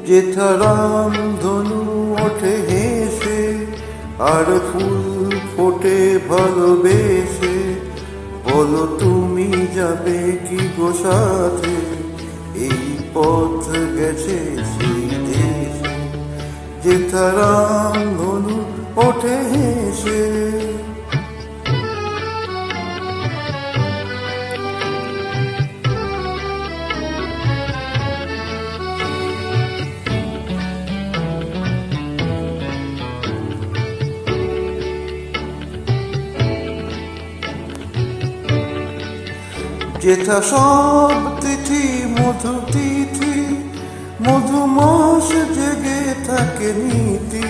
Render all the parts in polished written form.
যেথা রাম ধনু ওঠে হেসে আর ফুল ফোটে ভালোবেসে, বলো তুমি যাবে কি গো সাথে, এই পথ গেছে সেই দেশে। যেথা রাম ধনু ওঠে হেসে। যেথা সব তিথি মধু তিথি, মধুমাস জেগে থাকে নীতি।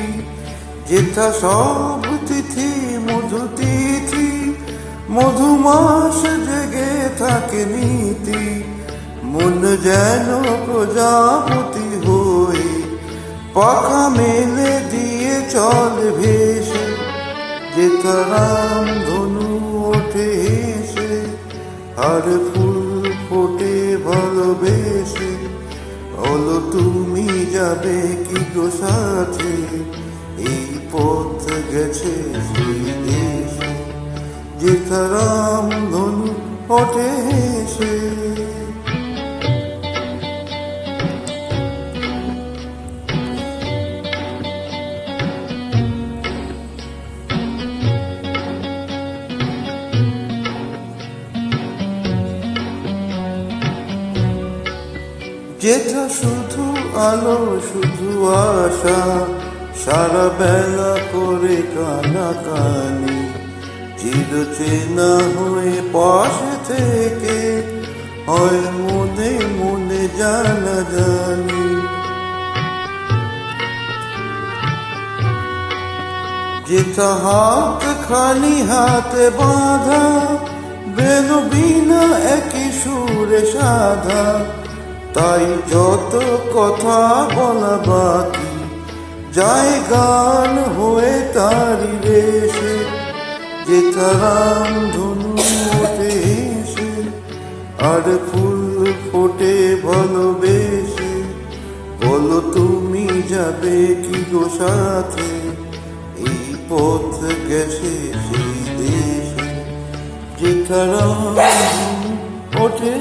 যেথা সব তিথি মধু তিথি, মধুমাস জেগে থাকে নীতি। মন যেন প্রজাপতি হয়ে পাখা মেলে দিয়ে চল ভেসে। যেথা রাম ধনু ওঠে হেসে আর ফুল ফোটে ভালোবেসে, বলো তুমি যাবে কি গো সাথে, এই পথ গেছে সেই দেশে। যেথা রাম ধনু ওঠে হেসে। যেথা শুধু আলো শুধু আশা, সারা বেলা করে কানাকানি, চির চেনা হয়ে পাশে থেকে হয় মনে মনে জানা জানি। যেথা হাত খালি হাতে বাঁধা, বেন বিনা একই সুরে সাধা, তাই যত কথা বলা বাকি যায় গান হয়ে তারি রেশে। যেথা রাম ধনু ওঠে হেসে আর ফুল ফোটে ভালোবেসে, বলো তুমি যাবে কি গো সাথে, এই পথ গেছে সেই দেশে। যেথা রাম ধনু ওঠে